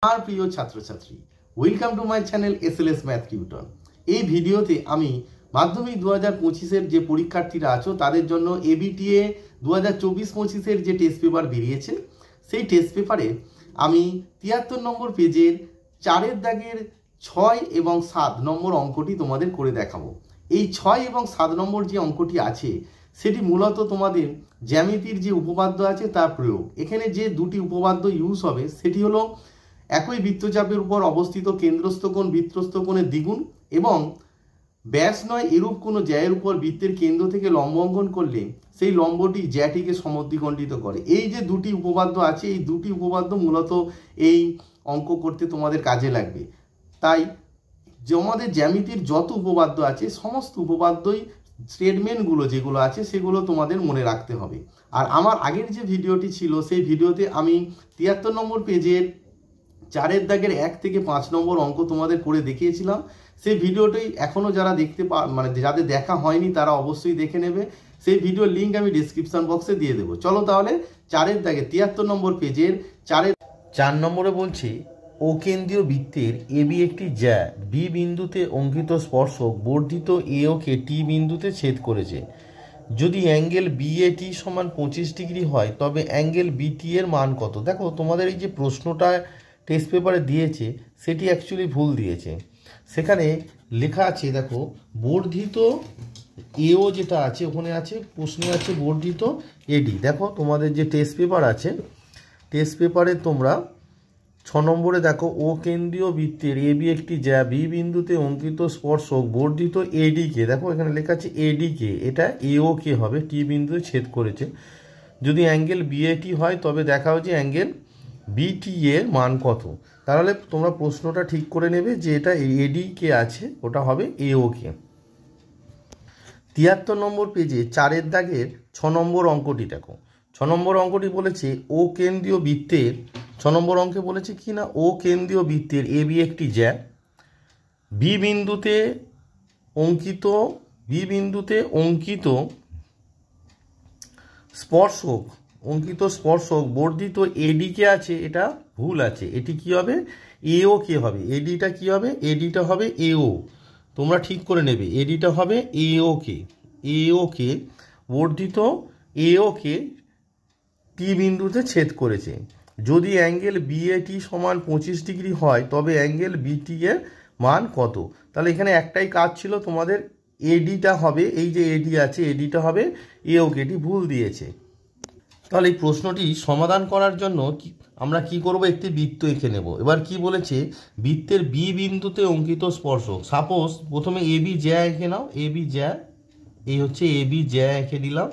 আর প্রিয় ছাত্রছাত্রী, welcome to my channel SLS math tutor. এই ভিডিওতে আমি মাধ্যমিক 2025-এর যে পরীক্ষার্থীরা আছো তাদের জন্য এবিটিএ 2024-25-এর যে টেস্ট পেপার বেরিয়েছে সেই টেস্ট পেপারে আমি 73 নম্বর পেজের 4-এর দাগের 6 এবং 7 নম্বর অঙ্কটি তোমাদের করে দেখাবো। এই 6 এবং 7 নম্বর যে অঙ্কটি আছে সেটি মূলত তোমাদের জ্যামিতির যে উপপাদ্য আছে তার প্রয়োগ। এখানে যে দুটি উপপাদ্য ইউজ হবে সেটি হলো একই বৃত্তচাপের উপর অবস্থিত কেন্দ্রস্থ কোণ বৃত্তস্থ কোণের দ্বিগুণ এবং ব্যাস নয় এরূপ কোনো জ্যায়ের উপর বৃত্তের কেন্দ্র থেকে লম্ব অঙ্কন করলে সেই লম্বটি জ্যাটিকে সমদ্বিখণ্ডিত করে। এই যে দুটি উপপাদ্য আছে এই দুটি উপপাদ্য মূলত এই অঙ্ক করতে তোমাদের কাজে লাগবে। তাই আমাদের জ্যামিতির যত উপপাদ্য আছে সমস্ত উপপাদ্যই স্টেটমেন্টগুলো যেগুলো আছে সেগুলো তোমাদের মনে রাখতে হবে। আর আমার আগের যে ভিডিওটি ছিল সেই ভিডিওতে আমি 73 নম্বর পেজের 4-এর দাগের 1 থেকে 5 নম্বর অঙ্ক তোমাদের করে দেখিয়েছিলাম। সেই ভিডিওটি এখনও যারা যাদের দেখা হয়নি তারা অবশ্যই দেখে নেবে। সেই ভিডিওর লিঙ্ক আমি ডিসক্রিপশন বক্সে দিয়ে দেবো। চলো তাহলে 4-এর দাগে 73 নম্বর পেজের 4 নম্বরে বলছি, ও কেন্দ্রীয় বৃত্তের এবি একটি জ্যা বি বিন্দুতে অঙ্কিত স্পর্শক বর্ধিত এওকে টি বিন্দুতে ছেদ করেছে। যদি অ্যাঙ্গেল বিএটি সমান 25 ডিগ্রি হয় তবে অ্যাঙ্গেল বিটি এর মান কত? দেখো তোমাদের এই যে প্রশ্নটা টেস্ট পেপারে দিয়েছে সেটি অ্যাকচুয়ালি ভুল দিয়েছে। সেখানে লেখা আছে দেখো বর্ধিত এও যেটা আছে ওখানে আছে প্রশ্নে আছে বর্ধিত এডি। দেখো তোমাদের যে টেস্ট পেপার আছে টেস্ট পেপারে তোমরা 6 নম্বরে দেখো ও কেন্দ্রীয় বৃত্তের এবি একটি জ্যা বি বিন্দুতে অঙ্কিত স্পর্শক বর্ধিত এডিকে, দেখো এখানে লেখা আছে এডিকে, এটা এও কে হবে, টি বিন্দুতে ছেদ করেছে। যদি অ্যাঙ্গেল বিএটি হয় তবে দেখা হচ্ছে অ্যাঙ্গেল বিটি এর মান কত। তাহলে তোমরা প্রশ্নটা ঠিক করে নেবে যে এটা এডি কে আছে ওটা হবে এও কে। 73 নম্বর পেজে 4-এর দাগের 6 নম্বর অঙ্কটি দেখো। 6 নম্বর অঙ্কটি বলেছে ও কেন্দ্রীয় বৃত্তের 6 নম্বর অঙ্কে বলেছে কি না, ও কেন্দ্রীয় বৃত্তের এবি একটি জ্যা বি বিন্দুতে অঙ্কিত স্পর্শক বর্ধিত এডিকে আছে, এটা ভুল আছে, এটি কি হবে এও কে হবে, এডিটা কি হবে, এডিটা হবে এও, তোমরা ঠিক করে নেবে, এডিটা হবে এও কে বর্ধিত এও কে টি বিন্দুতে ছেদ করেছে। যদি অ্যাঙ্গেল বিএটি সমান 25 ডিগ্রি হয় তবে অ্যাঙ্গেল বিটি এর মান কত? তাহলে এখানে একটাই কাজ ছিল তোমাদের, এডিটা হবে, এই যে এডি আছে এডিটা হবে এও কে, এটি ভুল দিয়েছে। তাহলে এই প্রশ্নটি সমাধান করার জন্য আমরা কি করব, একটি বৃত্ত এঁকে নেব। এবার কি বলেছে, বৃত্তের বি বিন্দুতে অঙ্কিত স্পর্শক, সাপোজ প্রথমে এবি জ্যা এঁকে নাও, এবি জ্যা, এই হচ্ছে এবি জ্যা এঁকে দিলাম।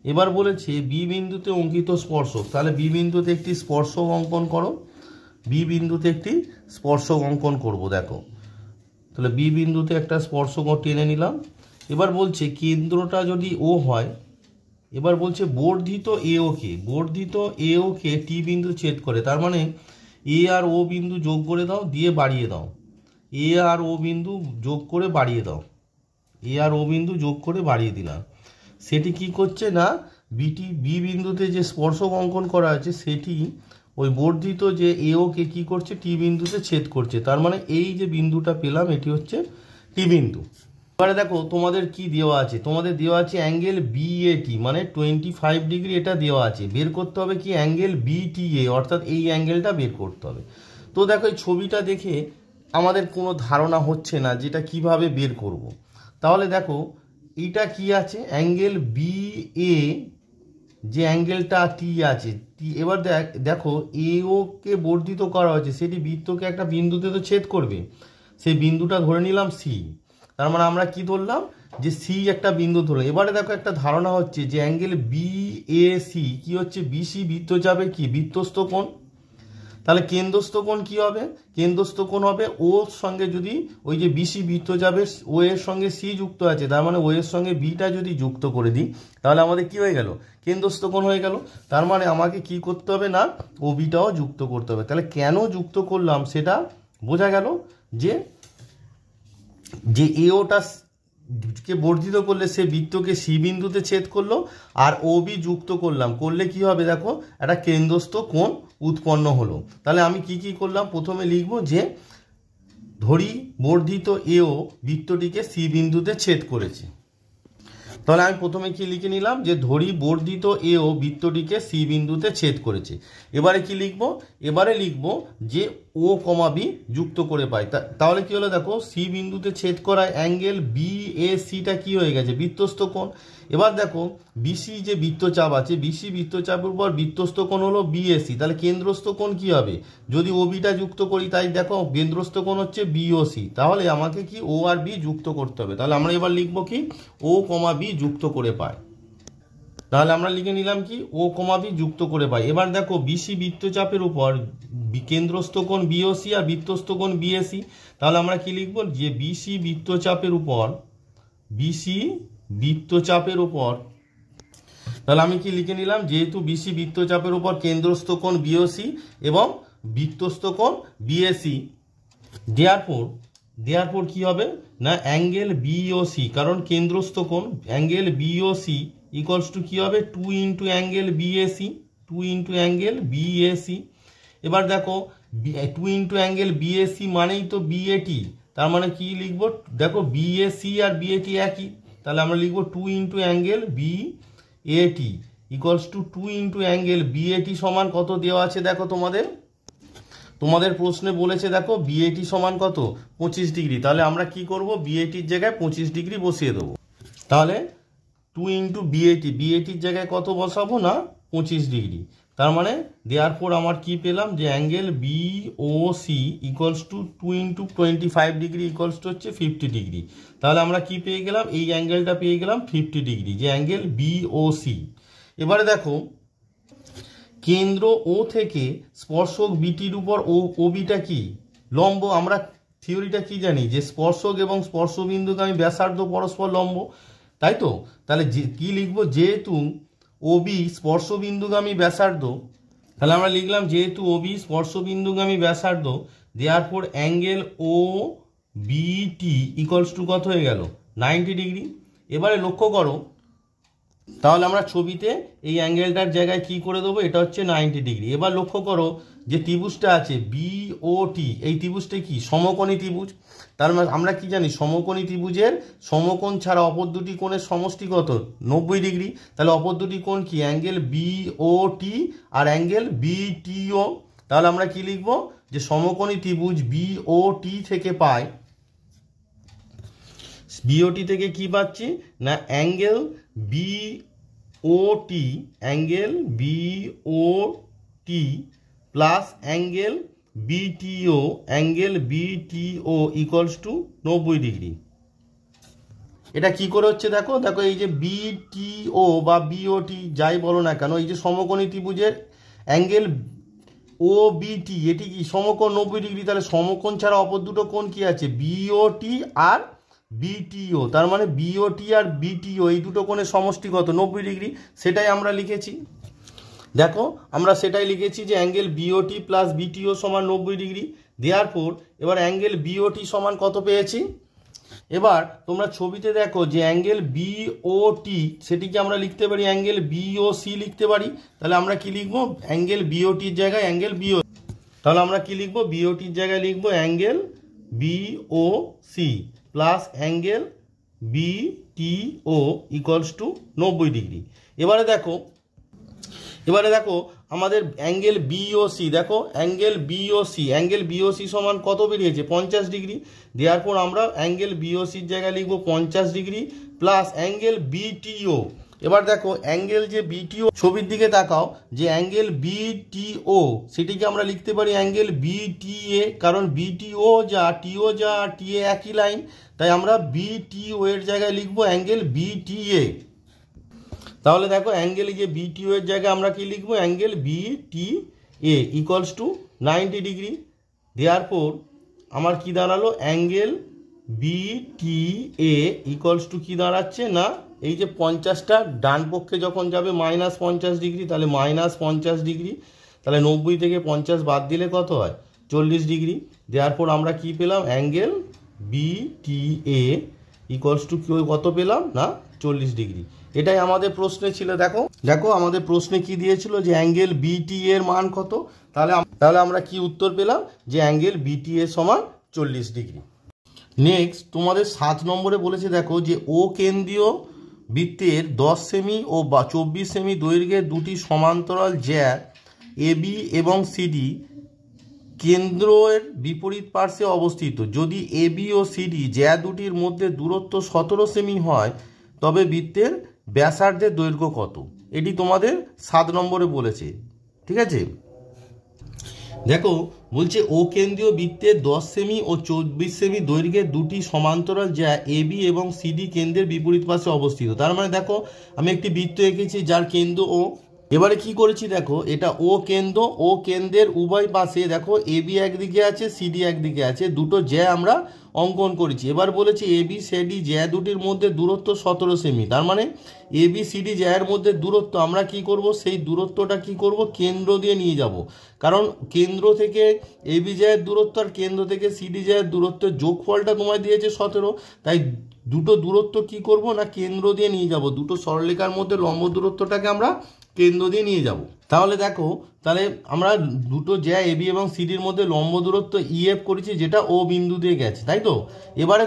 এবার বলেছে বি বিন্দুতে অঙ্কিত স্পর্শক, তাহলে বি বিন্দুতে একটি স্পর্শক অঙ্কন করো, বি বিন্দুতে একটি স্পর্শক অঙ্কন করব। দেখো তাহলে বি বিন্দুতে একটা স্পর্শক টেনে নিলাম। এবার বলছে কেন্দ্রটা যদি ও হয়, এবার বলছে বর্ধিত এও কে টি বিন্দু ছেদ করে, তার মানে এ আর ও বিন্দু যোগ করে দাও দিয়ে বাড়িয়ে দাও, এ আর ও বিন্দু যোগ করে বাড়িয়ে দাও, এ আর ও বিন্দু যোগ করে বাড়িয়ে দিলাম। সেটি কি করছে না, বি বিন্দুতে যে স্পর্শক অঙ্কন করা আছে সেটি ওই বর্ধিত যে এও কে কি করছে টি বিন্দুতে ছেদ করছে, তার মানে এই যে বিন্দুটা পেলাম এটি হচ্ছে টি বিন্দু। এবারে দেখো তোমাদের কি দেওয়া আছে, তোমাদের দেওয়া আছে অ্যাঙ্গেল বিএটি মানে 25 ডিগ্রি, এটা দেওয়া আছে। বের করতে হবে কি অ্যাঙ্গেল বিটিএ, অর্থাৎ এই অ্যাঙ্গেলটা বের করতে হবে। তো দেখো এই ছবিটা দেখে আমাদের কোনো ধারণা হচ্ছে না যেটা কিভাবে বের করব। তাহলে দেখো এইটা কি আছে, অ্যাঙ্গেল বিএ যে অ্যাঙ্গেলটা টি আছে টি, এবার দেখো এও কে বর্ধিত করা হয়েছে, সেটি বৃত্তকে একটা বিন্দুতে তো ছেদ করবে, সেই বিন্দুটা ধরে নিলাম সি, তার মানে আমরা কি ধরলাম যে সি একটা বিন্দু ধরলাম। এবারে দেখো একটা ধারণা হচ্ছে যে অ্যাঙ্গেল বিএসি কি হচ্ছে, বিসি বৃত্তচাপের কি বৃত্তস্থ কোণ, তাহলে কেন্দ্রস্থ কোণ কি হবে, কেন্দ্রস্থ কোণ হবে ওর সঙ্গে যদি ওই যে বিসি বৃত্তচাপের ও এর সঙ্গে সি যুক্ত আছে, তার মানে ও এর সঙ্গে বিটা যদি যুক্ত করে দিই তাহলে আমাদের কি হয়ে গেল, কেন্দ্রস্থ কোণ হয়ে গেল। তার মানে আমাকে কি করতে হবে না, ও বিটাও যুক্ত করতে হবে। তাহলে কেন যুক্ত করলাম সেটা বোঝা গেল, যে এওটা কে বর্ধিত করলে সে বৃত্তকে সি বিন্দুতে ছেদ করলো, আর ও বি যুক্ত করলাম, করলে কি হবে দেখো একটা কেন্দ্রস্থ কোণ উৎপন্ন হলো। তাহলে আমি কি কি করলাম, প্রথমে লিখব যে ধরি বর্ধিত এও বৃত্তটিকে সি বিন্দুতে ছেদ করেছে। তাহলে আমি প্রথমে কি লিখে নিলাম যে ধরি বর্ধিত এও বৃত্তটিকে সি বিন্দুতে ছেদ করেছে। এবারে কি লিখব, এবারে লিখব যে ও কমা বি যুক্ত করে পাই। তাহলে কি হলো দেখো, সি বিন্দুতে ছেদ করায় অ্যাঙ্গেল বি এ সিটা কি হয়ে গেছে, বৃত্তস্থ কোণ। এবার দেখো বিসি যে বৃত্তচাপ আছে, বিসি বৃত্তচাপের উপর বৃত্তস্থ কোণ হলো বিএসি, তাহলে কেন্দ্রস্থ কোণ কি হবে, যদি ও বিটা যুক্ত করি, তাই দেখো কেন্দ্রস্থ কোণ হচ্ছে বিওসি, তাহলে আমাকে কি ও আর বি যুক্ত করতে হবে। তাহলে আমরা এবার লিখবো কি ও কমা বি যুক্ত করে পাই। তাহলে আমরা লিখে নিলাম কি ও কমা বি যুক্ত করে পাই। এবার দেখো বিসি বৃত্তচাপের উপর কেন্দ্রস্থ কোণ বিওসি আর বৃত্তস্থ কোণ বিএসি, তাহলে আমরা কি লিখবো যে বিসি বৃত্তচাপের উপর, বিসি বৃত্তচাপের উপর, তাহলে আমি কি লিখে নিলাম, যেহেতু বিসি বৃত্তচাপের উপর কেন্দ্রস্থ কোণ বিওসি এবং বৃত্তস্থ কোণ বিএসি, দেয়ারপর কি হবে না অ্যাঙ্গেল বিওসি, কারণ কেন্দ্রস্থ কোণ অ্যাঙ্গেল বিওসি ইকুয়ালস টু কি হবে 2 into angle BAC, 2 into angle BAC. এবার দেখো 2 ইন্টু অ্যাঙ্গেল বিএসি মানেই তো বিএটি, তার মানে কি লিখবো দেখো বিএসি আর বিএটি একই, তাহলে আমরা লিখবো 2 into angle BAT equals to 2 into angle BAT সমান কত দেওয়া আছে দেখো তোমাদের প্রশ্নে বলেছে দেখো বিএটি সমান কত 25 ডিগ্রি। তাহলে আমরা কি করব, বিএটির জায়গায় 25 ডিগ্রি বসিয়ে দেবো। তাহলে 2 ইন্টু বিএটির জায়গায় কত বসাবো না 25 ডিগ্রি। তার মানে দেয়ারপর আমার কি পেলাম যে angle BOC equals to 2 into 25 degree equals to হচ্ছে 50 ডিগ্রি। তাহলে আমরা কি পেয়ে গেলাম, এই অ্যাঙ্গেলটা পেয়ে গেলাম 50 ডিগ্রি, যে অ্যাঙ্গেল বিওসি। এবারে দেখো কেন্দ্র ও থেকে স্পর্শক বিটির উপর ও বিটা কি লম্ব। আমরা থিওরিটা কি জানি যে স্পর্শক এবং স্পর্শবিন্দুগামী ব্যাসার্ধ পরস্পর লম্ব, তাই তো। তাহলে কি লিখবো, যেহেতু ওবি স্পর্শবিন্দুগামী ব্যাসার্ধ, তাহলে আমরা লিখলাম যেহেতু ওবি স্পর্শবিন্দুগামী ব্যাসার্ধ, দেয়ারপর অ্যাঙ্গেল ও বিটি ইকুয়ালস টু কত হয়ে গেল 90 ডিগ্রি। এবারে লক্ষ্য করো, তাহলে আমরা ছবিতে এই অ্যাঙ্গেলটার জায়গায় কি করে দেবো, এটা হচ্ছে 90 ডিগ্রি। এবার লক্ষ্য করো যে ত্রিভুজটা আছে বিওটি, এই ত্রিভুজটা কি সমকোণী ত্রিভুজ। তার মানে আমরা কি জানি সমকোণী ত্রিভুজের সমকোণ ছাড়া অপর দুটি কোণের সমষ্টি কত 90 ডিগ্রি। তাহলে অপর দুটি কোণ কি অ্যাঙ্গেল বিওটি আর অ্যাঙ্গেল বিটিও। তাহলে আমরা কি লিখবো যে সমকোণী ত্রিভুজ বিওটি থেকে পাই, বিওটি থেকে কি পাচ্ছি না angle BOT, angle BOT plus angle BTO, angle BTO equals to 90 degree. এটা কি করে হচ্ছে দেখো এই যে বিটিও বা বিওটি যাই বলো না কেন, এই যে সমকোণী ত্রিভুজের অ্যাঙ্গেল ও বিটি এটি কি সমকোণ 90 ডিগ্রি। তাহলে সমকোণ ছাড়া অপর দুটো কোণ কি আছে বিওটি আর বিটিও, তার মানে বিওটি আর বিটিও এই দুটো কোণের সমষ্টি কত 90 ডিগ্রি, সেটাই আমরা লিখেছি। দেখো আমরা সেটাই লিখেছি যে অ্যাঙ্গেল বিওটি প্লাস বিটিও সমান 90 ডিগ্রি। দেয়ারপর এবার অ্যাঙ্গেল বিওটি সমান কত পেয়েছি, এবার তোমরা ছবিতে দেখো যে অ্যাঙ্গেল বিওটি সেটিকে আমরা লিখতে পারি অ্যাঙ্গেল বিওসি লিখতে পারি। তাহলে আমরা কি লিখবো, অ্যাঙ্গেল বিওটির জায়গায় অ্যাঙ্গেল বিও, তাহলে আমরা কি লিখবো বিওটির জায়গায় লিখবো angle BOC plus angle BTO equals to 90 degree. এবারে দেখো আমাদের অ্যাঙ্গেল বিওসি, দেখো অ্যাঙ্গেল বিওসি সমান কত বেরিয়েছে 50 ডিগ্রি। দেওয়ার আমরা অ্যাঙ্গেল বিওসির জায়গায় লিখবো 50 ডিগ্রি প্লাস অ্যাঙ্গেল বিটিও। এবার দেখো অ্যাঙ্গেল যে বিটিও, ছবির দিকে তাকাও যে অ্যাঙ্গেল বিটিও সেটিকে আমরা লিখতে পারি অ্যাঙ্গেল বিটিএ, কারণ বিটিও যা টিও যা টিএ একই লাইন, তাই আমরা বিটিও এর জায়গায় লিখবো অ্যাঙ্গেল বিটিএ। তাহলে দেখো অ্যাঙ্গেল যে বিটিও এর জায়গায় আমরা কি লিখবো angle BTA equals to 90 degree. দেওয়ার পর আমার কি দাঁড়ালো অ্যাঙ্গেল বিটিএ ইকুয়ালস টু কি দাঁড়াচ্ছে না এই যে 50টা ডান পক্ষে যখন যাবে -50 ডিগ্রি, তাহলে -50 ডিগ্রি, তাহলে 90 থেকে 50 বাদ দিলে কত হয় 40 ডিগ্রি। দেওয়ার পর আমরা কি পেলাম অ্যাঙ্গেল বিটিএ ইকুয়ালস টু কত পেলাম না 40 ডিগ্রি। এটাই আমাদের প্রশ্নে ছিল। দেখো দেখো আমাদের প্রশ্নে কি দিয়েছিল যে অ্যাঙ্গেল বিটি এর মান কত। তাহলে আমরা কি উত্তর পেলাম যে অ্যাঙ্গেল বিটি এর সমান 40 ডিগ্রি। নেক্সট তোমাদের 7 নম্বরে বলেছে দেখো যে ও কেন্দ্রীয় বৃত্তের 10 সেমি ও 24 সেমি দৈর্ঘ্যের দুটি সমান্তরাল জ্যা এবি এবং সিডি কেন্দ্রের বিপরীত পার্শ্বে অবস্থিত। যদি এবি ও সিডি জ্যা দুটির মধ্যে দূরত্ব 17 সেমি হয় তবে বৃত্তের ব্যাসার্ধের দৈর্ঘ্য কত। এটি তোমাদের 7 নম্বরে বলেছে। ঠিক আছে, দেখো বলছে ও কেন্দ্রীয় বৃত্তের 10 সেমি ও 24 সেমি দৈর্ঘ্যের দুটি সমান্তরাল জ্যা এবি এবং সিডি কেন্দ্রের বিপরীত পাশে অবস্থিত। তার মানে দেখো আমি একটি বৃত্ত এঁকেছি যার কেন্দ্র ও। এবারে কি করেছি দেখো, এটা ও কেন্দ্র, ও কেন্দ্রের উভয় পাশে দেখো এবি একদিকে আছে সিডি একদিকে আছে, দুটো জ্যা আমরা অঙ্কন করেছি। এবার বলেছি এবি সিডি জ্যা দুটির মধ্যে দূরত্ব 17 সেমি। তার মানে এবি সিডি জ্যায়ের মধ্যে দূরত্ব আমরা কি করব, সেই দূরত্বটা কি করব কেন্দ্র দিয়ে নিয়ে যাব। কারণ কেন্দ্র থেকে এবি জ্যায়ের দূরত্ব আর কেন্দ্র থেকে সিডি জ্যায়ের দূরত্বের যোগফলটা তোমায় দিয়েছে 17। তাই দুটো দূরত্ব কি করব না কেন্দ্র দিয়ে নিয়ে যাব। দুটো সরলরেখার মধ্যে লম্ব দূরত্বটাকে আমরা কেন্দ্র দিয়ে নিয়ে যাব। তাহলে দেখো তাহলে আমরা দুটো জ্যা এবি এবং সিডির মধ্যে লম্ব দূরত্ব ইএফ করেছি যেটা ও বিন্দু দিয়ে গেছে, তাই তো। এবারে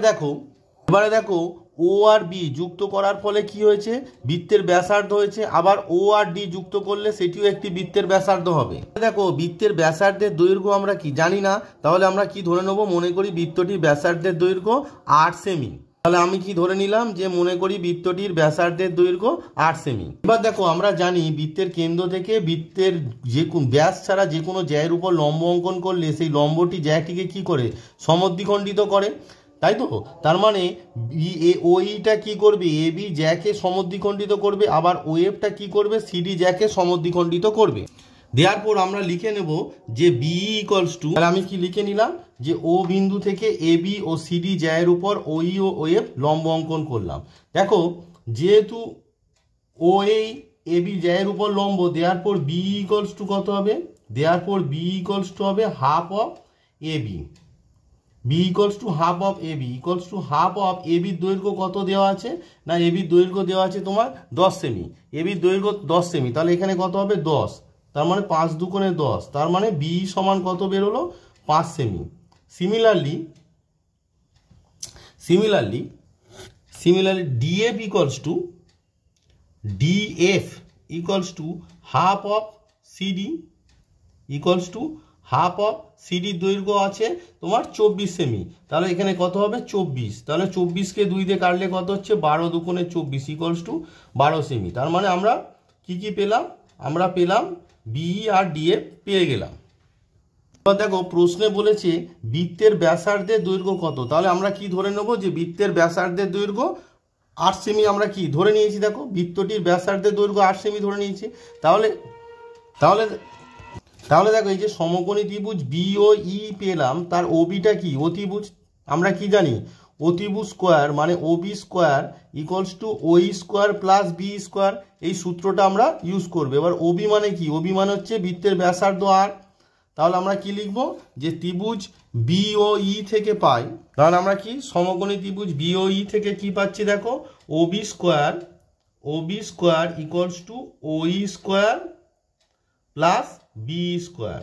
দেখো ও আর বি যুক্ত করার ফলে কি হয়েছে, বৃত্তের ব্যাসার্ধ হয়েছে। আবার ও আর ডি যুক্ত করলে সেটিও একটি বৃত্তের ব্যাসার্ধ হবে। দেখো বৃত্তের ব্যাসার্ধের দৈর্ঘ্য আমরা কি জানি না, তাহলে আমরা কি ধরে নেব, মনে করি বৃত্তটির ব্যাসার্ধের দৈর্ঘ্য 8 সেমি। তাহলে আমি কি ধরে নিলাম যে মনে করি বৃত্তটির ব্যাসার্ধের দৈর্ঘ্য 8 সেমি। এবার দেখো আমরা জানি বৃত্তের কেন্দ্র থেকে বৃত্তের যে কোন ব্যাস ছাড়া যে কোনো জ্যায়ের উপর লম্ব অঙ্কন করলে সেই লম্বটি জ্যাটিকে কি করে সমদ্বিখণ্ডিত করে, তাই তো। তার মানে ওইটা কি করবে, এবি জ্যাকে সমদ্বিখণ্ডিত করবে, আবার ওএফটা কি করবে, সিডি জ্যাকে সমদ্বিখণ্ডিত করবে। দেওয়ার পর আমরা লিখে নেব যে বি ইকুয়ালস টু, তাহলে আমি কি লিখে নিলাম যে ও বিন্দু থেকে এবি ও সিডি জ্যায়ের উপর ওই ও ওএফ লম্ব অঙ্কন করলাম। দেখো যেহেতু ও এই এবি জ্যায়ের উপর লম্ব, দেওয়ার পর বি ইকুয়ালস টু কত হবে, দেওয়ার পর বি ইকুয়ালস টু হবে half of AB. B equals to half of AB equals to half of এবির দৈর্ঘ্য কত দেওয়া আছে না, এবির দৈর্ঘ্য দেওয়া আছে তোমার 10 সেমি। এবির দৈর্ঘ্য 10 সেমি, তাহলে এখানে কত হবে 10, তার মানে 5 দুগুণে 10, তার মানে বি সমান কত বেরোলো 5 cm. Similarly DF equals to half of CD equals to half of সিডির দৈর্ঘ্য আছে তোমার 24 সেমি, তাহলে এখানে কত হবে 24, তাহলে 24কে 2 দিয়ে কাটলে কত হচ্ছে 12 দুগুণে 24 ইকুয়ালস টু 12 সেমি। তার মানে আমরা কি পেলাম, আমরা পেলাম বিই আর ডিএফ পেয়ে গেলাম। এবার দেখো প্রশ্নে বলেছে বৃত্তের ব্যাসার্ধের দৈর্ঘ্য কত, তাহলে আমরা কি ধরে নেব যে বৃত্তের ব্যাসার্ধের দৈর্ঘ্য 8 সেমি আমরা কি ধরে নিয়েছি। দেখো বৃত্তটির ব্যাসার্ধের দৈর্ঘ্য 8 সেমি ধরে নিয়েছি। তাহলে দেখো এই যে সমকোণী ত্রিভুজ বি ও ই পেলাম, তার ওবিটা কি অতিভুজ। আমরা কি জানি অতিভুজ স্কোয়ার মানে ওবি স্কোয়ার ইকুয়ালস টু ওই স্কোয়ার প্লাস বি স্কোয়ার, এই সূত্রটা আমরা ইউজ করবো। এবার ওবি মানে কি, ওবি মানে হচ্ছে বৃত্তের ব্যাসার্ধ আর। তাহলে আমরা কি লিখব যে ত্রিভুজ বি ও ই থেকে পাই, তাহলে আমরা কি সমকোণী ত্রিভুজ বি ও ই থেকে কি পাচ্ছি দেখো ওবি স্কোয়ার ইকুয়ালস টু ওই স্কোয়ার প্লাস বি স্কোয়ার।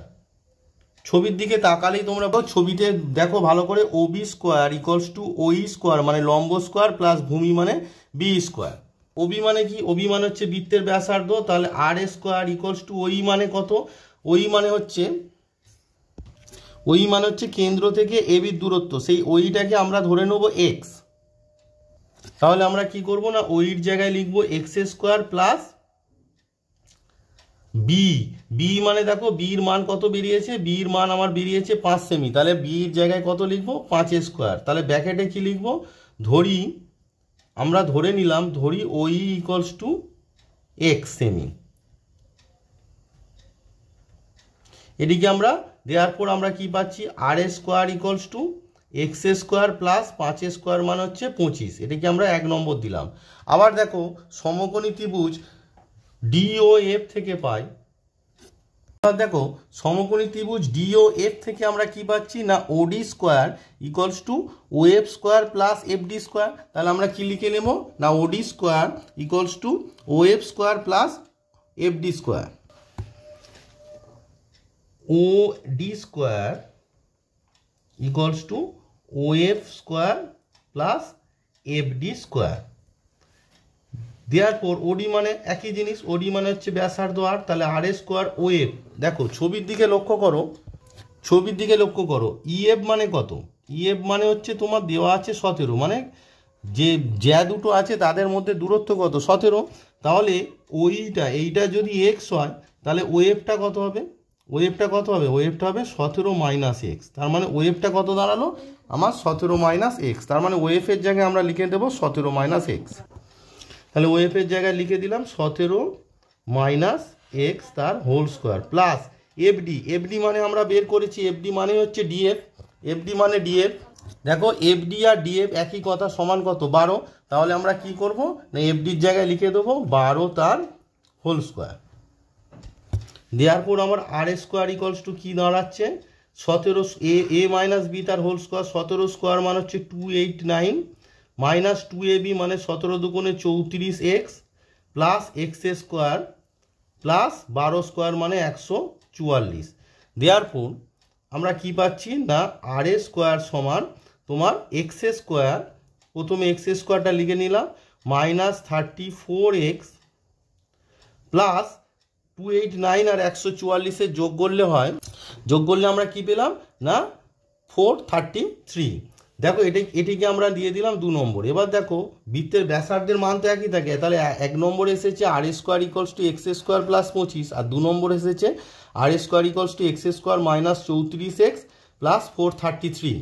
ছবির দিকে তাকালেই তোমরা ছবিতে দেখো ভালো করে, ওবি স্কোয়ার ইকুয়ালস টু ওই স্কোয়ার মানে লম্ব স্কোয়ার প্লাস ভূমি মানে বি স্কোয়ার। ওবি মানে কি, ওবি মানে হচ্ছে বৃত্তের ব্যাসার্ধ, তাহলে আর স্কোয়ার ইকুয়ালস টু ওই মানে কত, ওই মানে হচ্ছে কেন্দ্র থেকে এবির দূরত্ব, সেই ওইটাকে আমরা ধরে নেব এক্স। তাহলে আমরা কি করব না ওইর জায়গায় লিখব এক্স স্কোয়ার প্লাস বি মানে দেখো বির মান কত বেরিয়েছে, বির মান আমার বেরিয়েছে 5 সেমি, তাহলে বির জায়গায় কত লিখবো 5 স্কোয়ার। তাহলে ব্র্যাকেটে কি লিখবো, আমরা ধরে নিলাম ওই ইকুয়ালস টু এক্স সেমি। এদিকে আমরা দেওয়ার পর আমরা কি পাচ্ছি R square equals to x square plus 5 square মান হচ্ছে 25, এটাকে আমরা 1 নম্বর দিলাম। আবার দেখো সমকোণী ত্রিভুজ ডি ও এফ থেকে পাই দেখো সমকোণী ত্রিভুজ ডিও এফ থেকে আমরা কি পাচ্ছি না OD square equals to O F square plus F D square. তাহলে আমরা কি লিখে নেব না OD square equals to O F square plus F D square. O D square equals to O F square plus F D square. দেওয়ার পর ওডি মানে একই জিনিস, ওডি মানে হচ্ছে ব্যাসার্ধ আর, তাহলে আর এ স্কোয়ার ও এফ। দেখো ছবির দিকে লক্ষ্য করো, ছবির দিকে লক্ষ্য করো, ইএফ মানে কত? ইএফ মানে হচ্ছে তোমার দেওয়া আছে 17, মানে যে জ্যা দুটো আছে তাদের মধ্যে দূরত্ব কত? 17। তাহলে এইটা যদি এক্স হয় তাহলে ওএফটা কত হবে? ওএফটা কত হবে? ওএফটা হবে 17 মাইনাস এক্স। তার মানে ওএফটা কত দাঁড়ালো আমার? 17 মাইনাস এক্স। তার মানে ওএফের জায়গায় আমরা লিখে দেবো 17 মাইনাস এক্স। তাহলে ওএফের জায়গায় লিখে দিলাম 17 মাইনাস এক্স তার whole square plus FD. FD মানে আমরা বের করেছি, এফডি মানে হচ্ছে ডিএফ। এফডি মানে ডিএফ। দেখো এফডি আর ডিএফ একই কথা, সমান কত? 12। তাহলে আমরা কি করব না এফডির জায়গায় লিখে দেবো 12 তার হোল স্কোয়ার। দেওয়ার পর আমার আর স্কোয়ার ইকুয়ালস টু কী দাঁড়াচ্ছে? 17 এ মাইনাস বি তার হোল স্কোয়ার। 17 স্কোয়ার মানে হচ্ছে 289 মাইনাস 2ab মানে 17 দুগুণে 34 x plus x square plus 12 square মানে 144। দেওয়ার পর আমরা কি পাচ্ছি না আর এ স্কোয়ার সমান তোমার এক্স স্কোয়ার, প্রথমে এক্স স্কোয়ারটা লিখে নিলাম, মাইনাস 34x প্লাস 289 আর 144 যোগ করলে হয়, যোগ করলে আমরা কি পেলাম না 433। দেখো এটিকে আমরা দিয়ে দিলাম 2 নম্বর। এবার দেখো বৃত্তের ব্যাসার্ধের মান তো একই থাকে, তাহলে 1 নম্বর এসেছে R square equals to x square plus 25, আর 2 নম্বর এসেছে R square equals to x square minus 34x plus 433।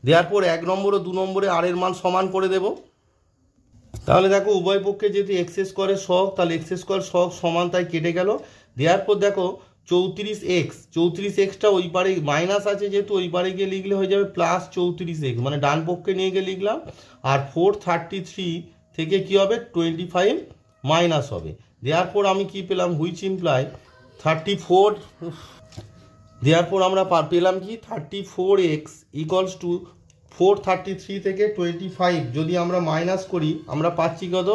দেওয়ার পর 1 নম্বর ও 2 নম্বরে আর এর মান সমান করে দেব। তাহলে দেখো উভয় পক্ষে যেহেতু এক্স স্কোয়ারের সহগ, তাহলে এক্স স্কোয়ার সহগ সমান, তাই কেটে গেল। দেওয়ার পর দেখো 34xটা ওই পারে মাইনাস আছে যেহেতু ওই পারে গিয়ে লিখলে হয়ে যাবে প্লাস 34x, মানে ডান পক্ষে নিয়ে গিয়ে লিখলাম। আর 433 থেকে কি হবে 25 মাইনাস হবে। দেওয়ার পর আমি কি পেলাম হুইচ ইমপ্লাই 34। দেওয়ার পর আমরা পেলাম কি 34x ইকুয়ালস টু 433 থেকে 25 যদি আমরা মাইনাস করি আমরা পাচ্ছি কত?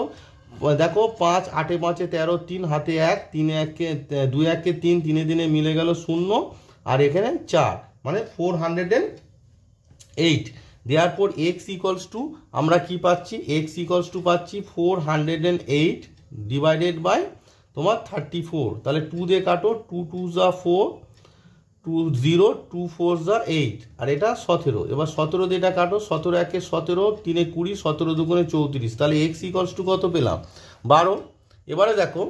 দেখো 5 8 5 13 3 হাতে 1 3 1 2 1 3 3 দিনে মিলে গেল 0 আর এখানে 4 মানে 408। দেওয়ার পর এক্স ইকুয়ালস টু আমরা কি পাচ্ছি? এক্স ইকুয়ালস টু পাচ্ছি 408 ডিভাইডেড বাই তোমার 34। তাহলে 2 দিয়ে কাটো, 2 2 যা 4, 2 0 2 4 যা 8 আর এটা 17। এবার 17 দিয়ে এটা কাটো, 17 1 17 3 20 17 দুগুণে 34। তাহলে এক্স ইকুয়ালস টু কত পেলাম? 12। এবারে দেখো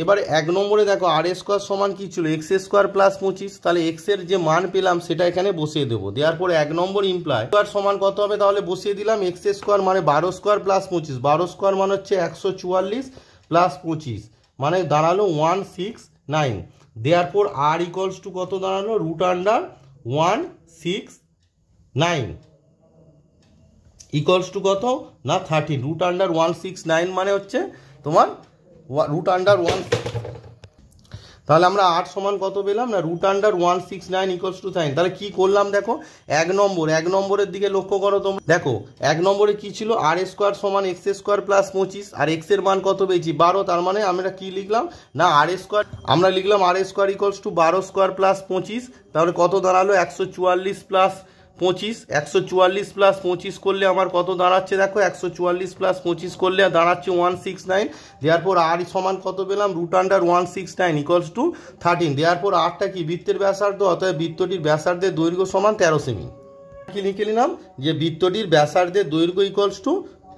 এবারে 1 নম্বরে দেখো আর স্কোয়ার সমান কি ছিল? X square plus 25। তাহলে এক্স এর যে মান পেলাম সেটা এখানে বসিয়ে দেবো। দেওয়ার পরে 1 নম্বর ইমপ্লাই স্কোয়ার সমান কত হবে? তাহলে বসিয়ে দিলাম এক্স স্কোয়ার মানে 12 স্কোয়ার প্লাস 25, 12 স্কোয়ার মানে হচ্ছে 144 প্লাস 25 মানে দাঁড়ালো 169। দেওয়ার পর আর ইকুয়ালস টু কত দাঁড়ালো? √169 ইকুয়ালস টু কত না 30। √169 মানে হচ্ছে তোমার √1। তাহলে আমরা 8 সমান কত পেলাম না √169 ইকুয়ালস টু 30। তাহলে কি করলাম দেখো 1 নম্বরের দিকে লক্ষ্য করো তোমরা। দেখো 1 নম্বরে কি ছিল? আর স্কোয়ার সমান এক্স স্কোয়ার প্লাস 25 আর এক্স এর মান কত পেয়েছি? 12। তার মানে আমরা কি লিখলাম না আর স্কোয়ার, আমরা লিখলাম R square equals to 12 square plus 25। তাহলে কত দাঁড়ালো 144 প্লাস 25। 144 প্লাস 25 করলে আমার কত দাঁড়াচ্ছে? দেখো 144 প্লাস 25 করলে দাঁড়াচ্ছে 169। দেওয়ার পর আর সমান কত পেলাম? √169 ইকুয়ালস টু 13। দেওয়ার পর আরটা কি? বৃত্তের ব্যাসার্ধ, অতএব বৃত্তটির ব্যাসার্ধের দৈর্ঘ্য সমান 13 সেমি। কি লিখে নিলাম যে বৃত্তটির ব্যাসার্ধের দৈর্ঘ্য ইকুয়ালস টু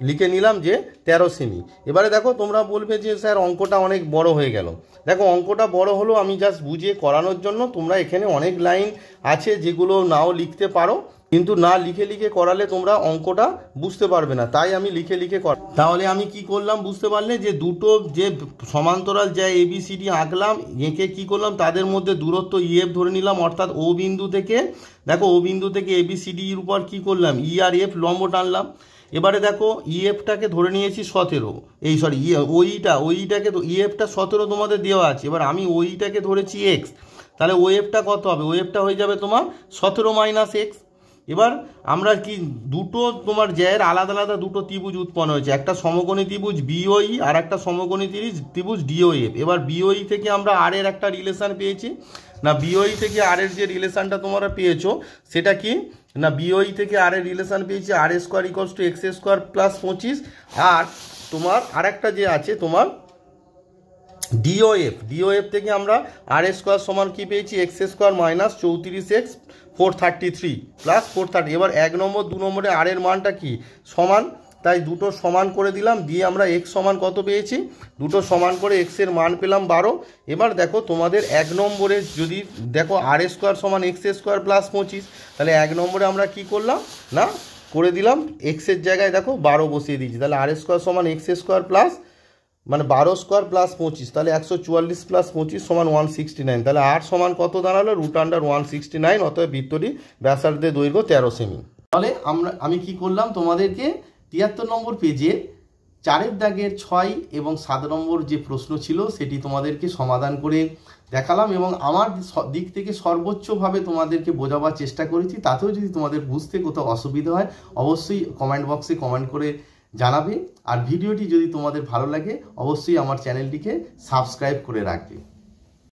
লিখে নিলাম যে 13 সেমি। এবারে দেখো তোমরা বলবে যে স্যার অঙ্কটা অনেক বড় হয়ে গেল। দেখো অঙ্কটা বড় হলো আমি জাস্ট বুঝিয়ে করানোর জন্য, তোমরা এখানে অনেক লাইন আছে যেগুলো নাও লিখতে পারো, কিন্তু না লিখে করালে তোমরা অঙ্কটা বুঝতে পারবে না, তাই আমি লিখে কর। তাহলে আমি কি করলাম বুঝতে পারলে? যে দুটো যে সমান্তরাল যা ABCD আঁকলাম, এঁকে কি করলাম তাদের মধ্যে দূরত্ব EF ধরে নিলাম, অর্থাৎ ও বিন্দু থেকে দেখো ও বিন্দু থেকে ABCD এর উপর কি করলাম E আর F লম্ব টানলাম। এবারে দেখো ইএফটাকে ধরে নিয়েছি 17, এই সরি ওইটাকে ইএফটা 17 তোমাদের দেওয়া আছে, এবার আমি ওইটাকে ধরেছি এক্স, তাহলে ওএফটা কত হবে, ওএফটা হয়ে যাবে তোমার 17 মাইনাস এক্স। এবার আমরা কি দুটো তোমার জ্যায়ের আলাদা আলাদা দুটো ত্রিভুজ উৎপন্ন হয়েছে, একটা সমকোণী ত্রিভুজ বিওই আর একটা সমকোণী ত্রিভুজ ডিওএফ। এবার বিওই থেকে আমরা আর এর একটা রিলেশন পেয়েছি না, বিওই থেকে আর এর যে রিলেশনটা তোমরা পেয়েছো সেটা কি না, বিওই থেকে আর এর রিলেশন পেয়েছি R square equals to x square plus 25, আর তোমার আরেকটা যে আছে তোমার ডিওএফ থেকে আমরা আর স্কোয়ার সমান কি পেয়েছি, x square minus 34x 433 plus 430। এবার 1 নম্বর 2 নম্বরে আর এর মানটা কি সমান, তাই দুটো সমান করে দিলাম, দিয়ে আমরা এক্স সমান কত পেয়েছি, দুটো সমান করে এক্সের মান পেলাম 12। এবার দেখো তোমাদের 1 নম্বরে যদি দেখো আর স্কোয়ার সমান এক্স স্কোয়ার প্লাস 25, তাহলে 1 নম্বরে আমরা কি করলাম না করে দিলাম এক্সের জায়গায় দেখো 12 বসিয়ে দিয়েছি, তাহলে আর স্কোয়ার সমান এক্স স্কোয়ার প্লাস মানে 12 স্কোয়ার প্লাস 25, তাহলে 144 প্লাস 25 সমান 169, তাহলে আর সমান কত দাঁড়ালো, √169, অতএব বৃত্তটি ব্যাসার্ধে দৈর্ঘ্য 13 সেমি। তাহলে আমি কি করলাম, তোমাদেরকে 73 নম্বর পেজের 4 দাগের 6 এবং 7 নম্বর যে প্রশ্ন ছিল সেটি তোমাদেরকে সমাধান করে দেখালাম, এবং আমার দিক থেকে সর্বোচ্চভাবে তোমাদেরকে বোঝাবার চেষ্টা করেছি। তাতেও যদি তোমাদের বুঝতে কোথাও অসুবিধা হয় অবশ্যই কমেন্ট বক্সে কমেন্ট করে জানাবে, আর ভিডিওটি যদি তোমাদের ভালো লাগে অবশ্যই আমার চ্যানেলটিকে সাবস্ক্রাইব করে রাখবে।